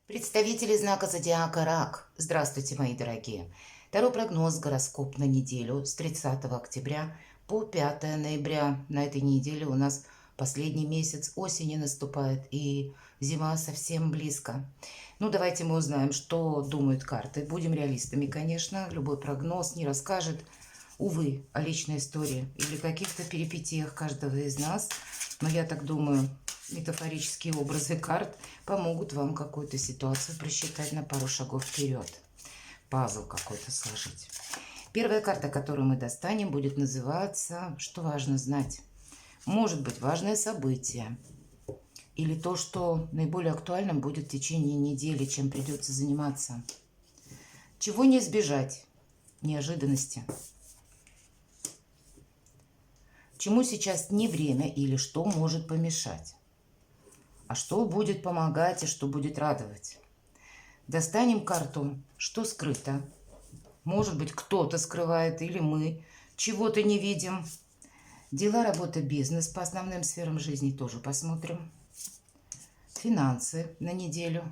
Представители знака зодиака Рак. Здравствуйте, мои дорогие. Второй прогноз, гороскоп на неделю с 30 октября по 5 ноября. На этой неделе у нас последний месяц осени наступает, и зима совсем близко. Ну, давайте мы узнаем, что думают карты. Будем реалистами, конечно. Любой прогноз не расскажет, увы, о личной истории или каких-то перипетиях каждого из нас. Но я так думаю, метафорические образы карт помогут вам какую-то ситуацию просчитать на пару шагов вперед. Пазл какой-то сложить. Первая карта, которую мы достанем, будет называться «Что важно знать?». Может быть, важное событие или то, что наиболее актуальным будет в течение недели, чем придется заниматься. Чего не избежать? Неожиданности. Чему сейчас не время или что может помешать? А что будет помогать и что будет радовать? Достанем карту «Что скрыто?». Может быть, кто-то скрывает или мы чего-то не видим. Дела, работа, бизнес по основным сферам жизни тоже посмотрим. Финансы на неделю.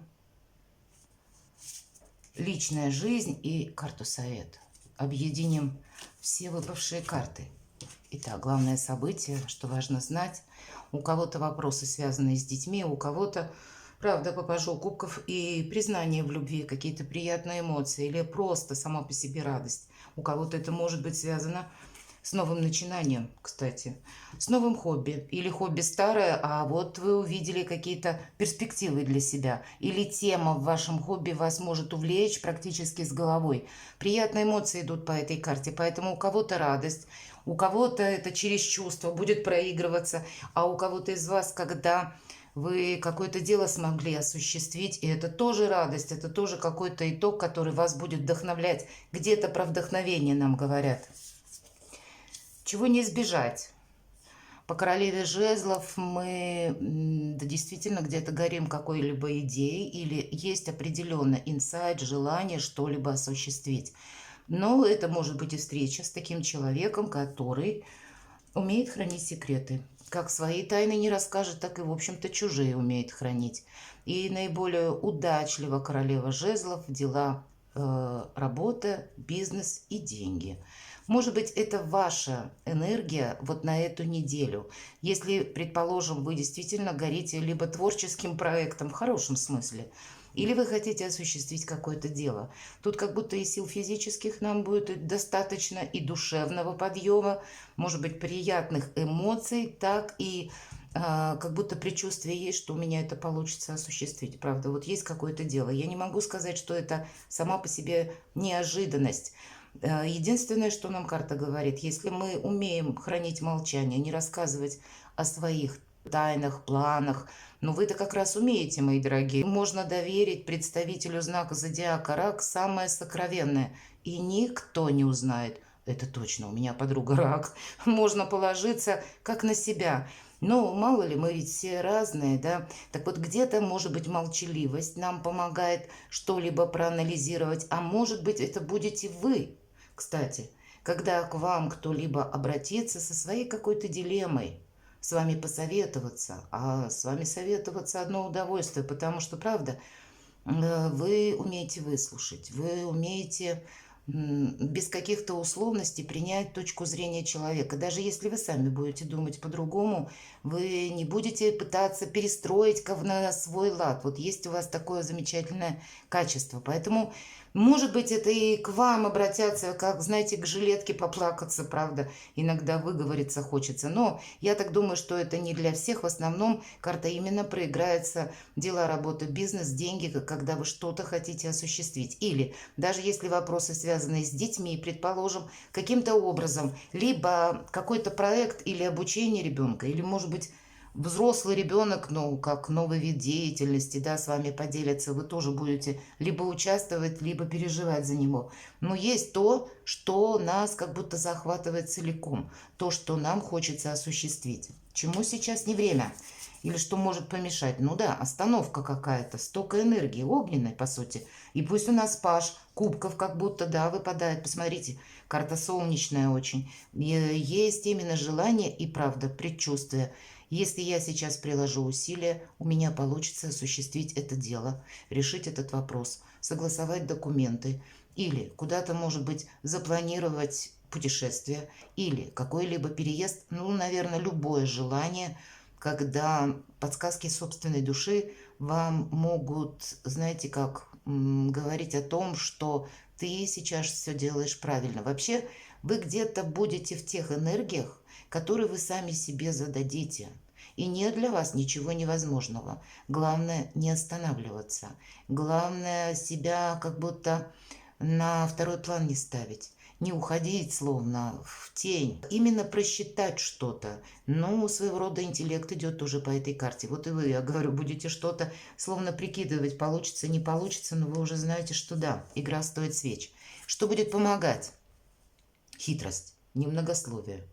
Личная жизнь и карту совет. Объединим все выпавшие карты. Итак, главное событие, что важно знать. У кого-то вопросы, связанные с детьми, у кого-то, правда, по пажу кубков и признание в любви, какие-то приятные эмоции или просто сама по себе радость. У кого-то это может быть связано с новым начинанием, кстати, с новым хобби. Или хобби старое, а вот вы увидели какие-то перспективы для себя. Или тема в вашем хобби вас может увлечь практически с головой. Приятные эмоции идут по этой карте, поэтому у кого-то радость, у кого-то это через чувство будет проигрываться, а у кого-то из вас, когда вы какое-то дело смогли осуществить, и это тоже радость, это тоже какой-то итог, который вас будет вдохновлять. Где-то про вдохновение нам говорят. Чего не избежать? По королеве жезлов мы действительно где-то горим какой-либо идеей или есть определенный инсайт, желание что-либо осуществить. Но это может быть и встреча с таким человеком, который умеет хранить секреты. Как свои тайны не расскажет, так и, в общем-то, чужие умеет хранить. И наиболее удачлива королева жезлов, дела, работа, бизнес и деньги. Может быть, это ваша энергия вот на эту неделю. Если, предположим, вы действительно горите либо творческим проектом в хорошем смысле, или вы хотите осуществить какое-то дело. Тут как будто и сил физических нам будет достаточно, и душевного подъема, может быть, приятных эмоций, так и как будто предчувствие есть, что у меня это получится осуществить. Правда, вот есть какое-то дело. Я не могу сказать, что это сама по себе неожиданность. Единственное, что нам карта говорит, если мы умеем хранить молчание, не рассказывать о своих тайнах, планах, но вы-то как раз умеете, мои дорогие. Можно доверить представителю знака зодиака Рак самое сокровенное, и никто не узнает. Это точно, у меня подруга Рак. Можно положиться как на себя. Но мало ли, мы ведь все разные, да? Так вот, где-то, может быть, молчаливость нам помогает что-либо проанализировать, а может быть, это будете вы, кстати, когда к вам кто-либо обратится со своей какой-то дилеммой, с вами посоветоваться, а с вами советоваться одно удовольствие, потому что, правда, вы умеете выслушать, вы умеете без каких-то условностей принять точку зрения человека. Даже если вы сами будете думать по-другому, вы не будете пытаться перестроить на свой лад. Вот есть у вас такое замечательное качество. Поэтому, может быть, это и к вам обратятся, как, знаете, к жилетке поплакаться, правда. Иногда выговориться хочется. Но я так думаю, что это не для всех. В основном карта именно проиграется дела, работа, бизнес, деньги, когда вы что-то хотите осуществить. Или даже если вопросы связанные с детьми, предположим, каким-то образом, либо какой-то проект или обучение ребенка, или, может быть, взрослый ребенок, ну, как новый вид деятельности, да, с вами поделятся, вы тоже будете либо участвовать, либо переживать за него. Но есть то, что нас как будто захватывает целиком, то, что нам хочется осуществить. Чему сейчас не время? Или что может помешать? Ну да, остановка какая-то, столько энергии, огненной, по сути. И пусть у нас паж кубков как будто, да, выпадает. Посмотрите, карта солнечная очень. Есть именно желание и, правда, предчувствие. Если я сейчас приложу усилия, у меня получится осуществить это дело, решить этот вопрос, согласовать документы или куда-то, может быть, запланировать путешествие или какой-либо переезд, ну, наверное, любое желание, когда подсказки собственной души вам могут, знаете, как говорить о том, что ты сейчас все делаешь правильно. Вообще, вы где-то будете в тех энергиях, которые вы сами себе зададите. И нет для вас ничего невозможного. Главное не останавливаться. Главное себя как будто на второй план не ставить. Не уходить словно в тень. Именно просчитать что-то. Ну, своего рода интеллект идет уже по этой карте. Вот и вы, я говорю, будете что-то словно прикидывать, получится, не получится, но вы уже знаете, что да, игра стоит свеч. Что будет помогать? Хитрость, немногословие.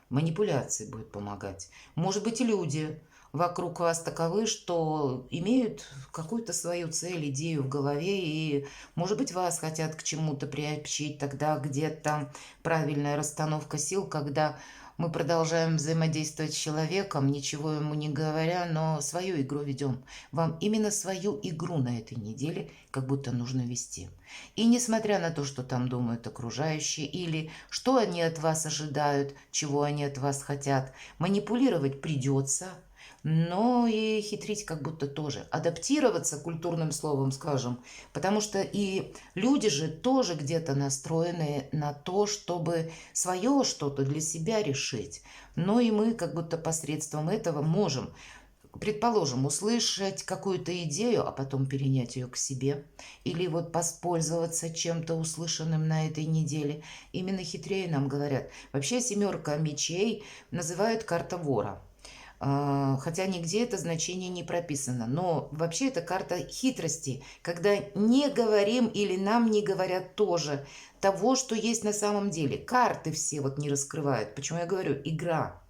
Манипуляции будет помогать. Может быть, и люди вокруг вас таковы, что имеют какую-то свою цель, идею в голове, и, может быть, вас хотят к чему-то приобщить, тогда где-то правильная расстановка сил, когда мы продолжаем взаимодействовать с человеком, ничего ему не говоря, но свою игру ведем. Вам именно свою игру на этой неделе как будто нужно вести. И несмотря на то, что там думают окружающие, или что они от вас ожидают, чего они от вас хотят, манипулировать придется, но и хитрить как будто тоже. Адаптироваться, культурным словом скажем, потому что и люди же тоже где-то настроены на то, чтобы свое что-то для себя решить. Но и мы как будто посредством этого можем, предположим, услышать какую-то идею, а потом перенять ее к себе, или вот воспользоваться чем-то услышанным на этой неделе. Именно хитрее нам говорят. Вообще семерка мечей называют карта вора. Хотя нигде это значение не прописано. Но вообще это карта хитрости, когда не говорим или нам не говорят тоже того, что есть на самом деле. Карты все вот не раскрывают. Почему я говорю игра?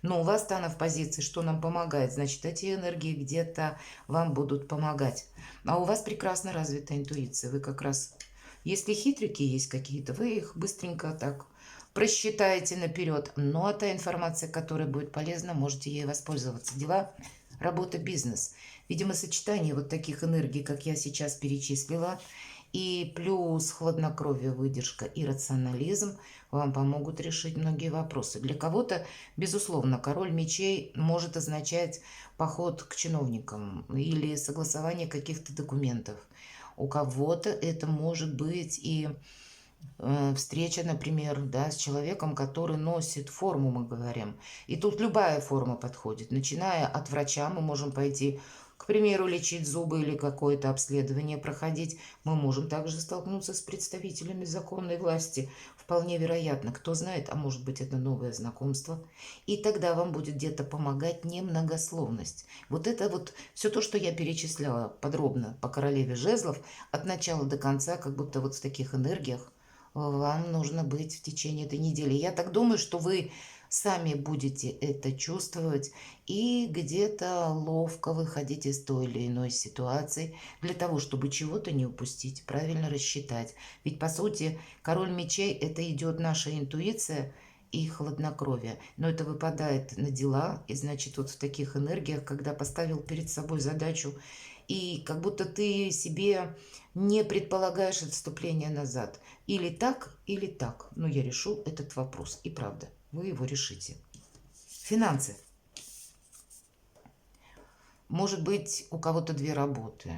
Но у вас-то она в позиции, что нам помогает. Значит, эти энергии где-то вам будут помогать. А у вас прекрасно развита интуиция. Вы как раз, если хитрики есть какие-то, вы их быстренько так просчитаете наперед. Ну, а та информация, которая будет полезна, можете ей воспользоваться. Дела, работа, бизнес. Видимо, сочетание вот таких энергий, как я сейчас перечислила, и плюс хладнокровие, выдержка и рационализм вам помогут решить многие вопросы. Для кого-то, безусловно, король мечей может означать поход к чиновникам или согласование каких-то документов. У кого-то это может быть и встреча, например, да, с человеком, который носит форму, мы говорим. И тут любая форма подходит. Начиная от врача, мы можем пойти, к примеру, лечить зубы или какое-то обследование проходить. Мы можем также столкнуться с представителями законной власти. Вполне вероятно, кто знает, а может быть это новое знакомство. И тогда вам будет где-то помогать немногословность. Вот это вот все то, что я перечисляла подробно по королеве жезлов, от начала до конца, как будто вот в таких энергиях вам нужно быть в течение этой недели. Я так думаю, что вы сами будете это чувствовать и где-то ловко выходить из той или иной ситуации для того, чтобы чего-то не упустить, правильно рассчитать. Ведь, по сути, король мечей – это идет наша интуиция и хладнокровие. Но это выпадает на дела, и значит, вот в таких энергиях, когда поставил перед собой задачу, и как будто ты себе не предполагаешь отступления назад. Или так, или так. Но я решу этот вопрос. И правда, вы его решите. Финансы. Может быть, у кого-то две работы.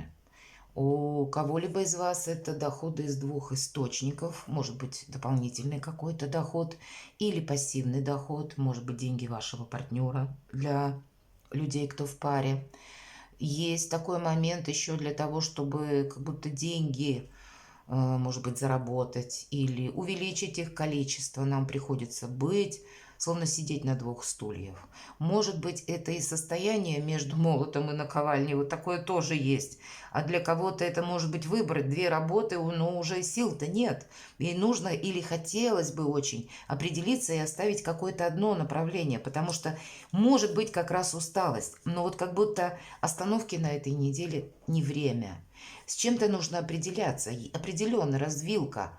У кого-либо из вас это доходы из двух источников. Может быть, дополнительный какой-то доход или пассивный доход. Может быть, деньги вашего партнера для людей, кто в паре. Есть такой момент еще для того, чтобы как будто деньги, может быть, заработать или увеличить их количество. Нам приходится быть, словно сидеть на двух стульях. Может быть, это и состояние между молотом и наковальней. Вот такое тоже есть. А для кого-то это может быть выбрать две работы, но уже сил-то нет. И нужно или хотелось бы очень определиться и оставить какое-то одно направление, потому что может быть как раз усталость. Но вот как будто остановки на этой неделе не время. С чем-то нужно определяться. Определенно развилка.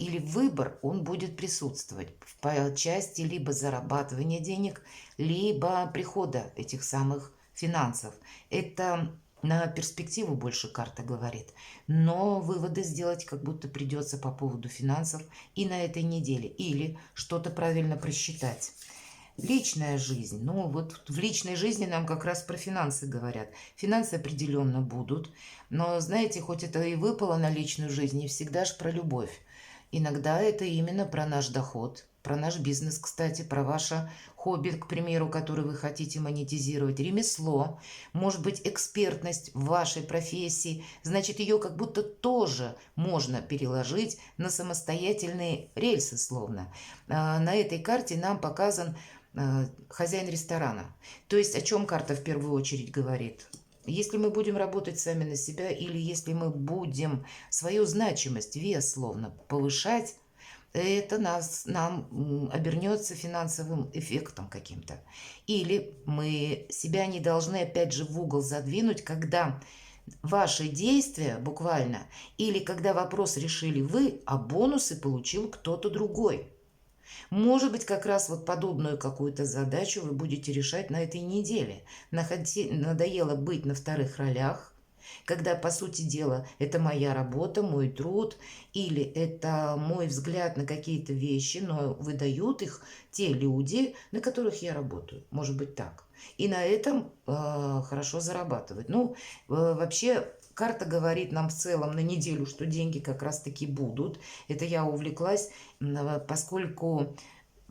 или выбор, он будет присутствовать по части либо зарабатывания денег, либо прихода этих самых финансов. Это на перспективу больше карта говорит. Но выводы сделать как будто придется по поводу финансов и на этой неделе. Или что-то правильно просчитать. Личная жизнь. Ну, вот в личной жизни нам как раз про финансы говорят. Финансы определенно будут. Но, знаете, хоть это и выпало на личную жизнь, не всегда же про любовь. Иногда это именно про наш доход, про наш бизнес, кстати, про ваше хобби, к примеру, который вы хотите монетизировать, ремесло, может быть, экспертность в вашей профессии. Значит, ее как будто тоже можно переложить на самостоятельные рельсы, словно. На этой карте нам показан хозяин ресторана. То есть о чем карта в первую очередь говорит? Если мы будем работать сами на себя, или если мы будем свою значимость, вес словно повышать, это нам обернется финансовым эффектом каким-то. Или мы себя не должны опять же в угол задвинуть, когда ваши действия буквально, или когда вопрос решили вы, а бонусы получил кто-то другой. Может быть, как раз вот подобную какую-то задачу вы будете решать на этой неделе. Надоело быть на вторых ролях, когда, по сути дела, это моя работа, мой труд, или это мой взгляд на какие-то вещи, но выдают их те люди, на которых я работаю. Может быть так. И на этом хорошо зарабатывать. Ну, вообще... Карта говорит нам в целом на неделю, что деньги как раз-таки будут. Это я увлеклась, поскольку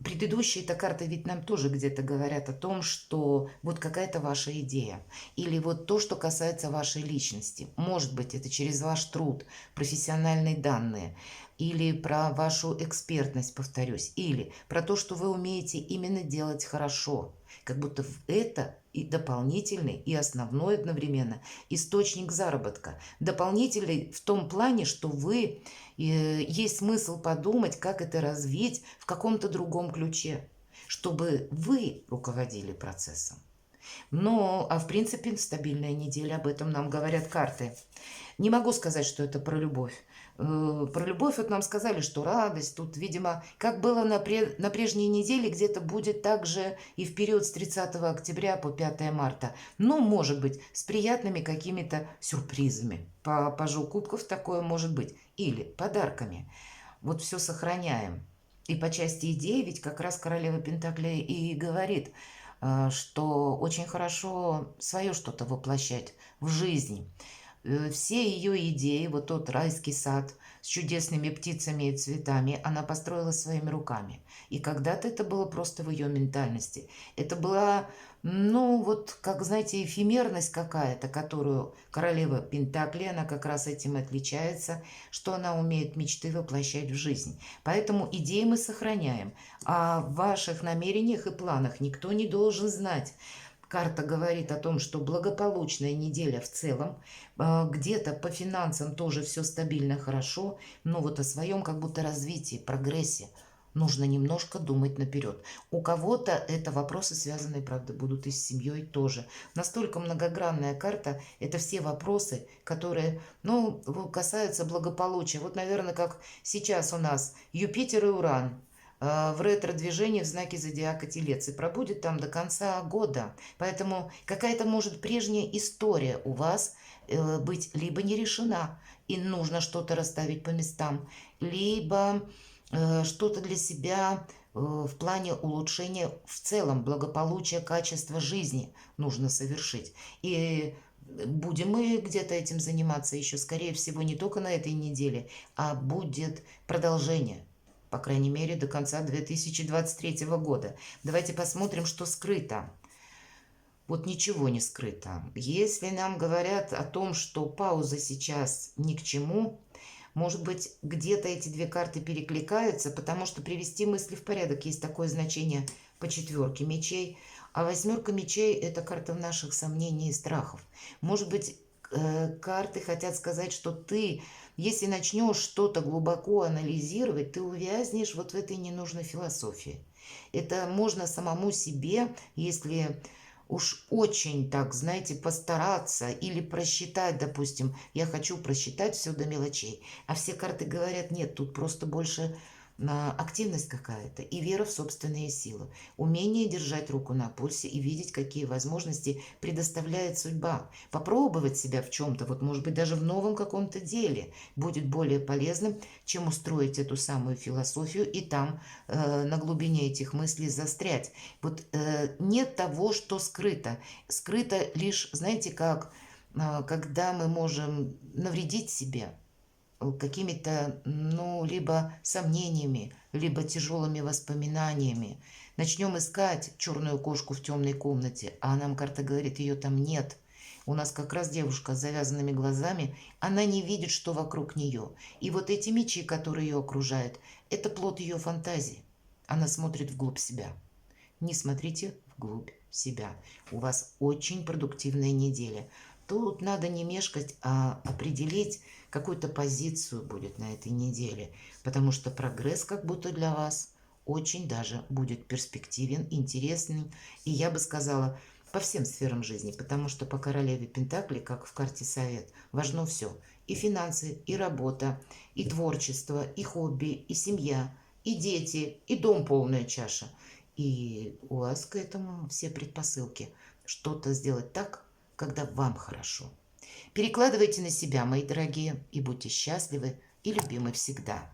предыдущие это карты ведь нам тоже где-то говорят о том, что вот какая-то ваша идея. Или вот то, что касается вашей личности. Может быть, это через ваш труд, профессиональные данные. Или про вашу экспертность, повторюсь. Или про то, что вы умеете именно делать хорошо. Как будто это и дополнительный, и основной одновременно источник заработка. Дополнительный в том плане, что вы есть смысл подумать, как это развить в каком-то другом ключе, чтобы вы руководили процессом. Ну, а в принципе, стабильная неделя, об этом нам говорят карты. Не могу сказать, что это про любовь. Про любовь вот нам сказали, что радость. Тут, видимо, как было на прежней неделе, где-то будет так же и в период с 30 октября по 5 марта. Ну, может быть, с приятными какими-то сюрпризами. По пажу кубков такое может быть. Или подарками. Вот все сохраняем. И по части идей, ведь как раз королева Пентаклей и говорит, что очень хорошо свое что-то воплощать в жизнь. Все ее идеи, вот тот райский сад с чудесными птицами и цветами, она построила своими руками. И когда-то это было просто в ее ментальности. Это была, ну, вот, как, знаете, эфемерность какая-то, которую королева Пентакли, она как раз этим отличается, что она умеет мечты воплощать в жизнь. Поэтому идеи мы сохраняем. А в ваших намерениях и планах никто не должен знать. Карта говорит о том, что благополучная неделя в целом, где-то по финансам тоже все стабильно, хорошо, но вот о своем как будто развитии, прогрессе нужно немножко думать наперед. У кого-то это вопросы, связанные, правда, будут и с семьей тоже. Настолько многогранная карта, это все вопросы, которые, ну, касаются благополучия. Вот, наверное, как сейчас у нас Юпитер и Уран в ретро-движении в знаке зодиака Телец и пробудет там до конца года. Поэтому какая-то может прежняя история у вас быть либо не решена, и нужно что-то расставить по местам, либо что-то для себя в плане улучшения в целом благополучия, качества жизни нужно совершить. И будем мы где-то этим заниматься еще, скорее всего, не только на этой неделе, а будет продолжение. По крайней мере, до конца 2023 года. Давайте посмотрим, что скрыто. Вот ничего не скрыто. Если нам говорят о том, что пауза сейчас ни к чему, может быть, где-то эти две карты перекликаются, потому что привести мысли в порядок есть такое значение по 4 мечей, а 8 мечей – это карта наших сомнений и страхов. Может быть, карты хотят сказать, что ты, если начнешь что-то глубоко анализировать, ты увязнешь вот в этой ненужной философии. Это можно самому себе, если уж очень так, знаете, постараться или просчитать, допустим, я хочу просчитать все до мелочей, а все карты говорят, нет, тут просто больше активность какая-то и вера в собственные силы, умение держать руку на пульсе и видеть, какие возможности предоставляет судьба, попробовать себя в чем-то, вот может быть даже в новом каком-то деле будет более полезным, чем устроить эту самую философию и там на глубине этих мыслей застрять. Вот нет того, что скрыто. Скрыто лишь, знаете, как когда мы можем навредить себе какими-то, ну, либо сомнениями, либо тяжелыми воспоминаниями. Начнем искать черную кошку в темной комнате, а нам карта говорит, ее там нет. У нас как раз девушка с завязанными глазами, она не видит, что вокруг нее. И вот эти мечи, которые ее окружают, это плод ее фантазии. Она смотрит вглубь себя. Не смотрите вглубь себя. У вас очень продуктивная неделя. Тут надо не мешкать, а определить какую-то позицию будет на этой неделе, потому что прогресс как будто для вас очень даже будет перспективен, интересный, и я бы сказала, по всем сферам жизни, потому что по королеве Пентакли, как в карте Совет, важно все. И финансы, и работа, и творчество, и хобби, и семья, и дети, и дом полная чаша. И у вас к этому все предпосылки. Что-то сделать так, когда вам хорошо. Перекладывайте на себя, мои дорогие, и будьте счастливы и любимы всегда.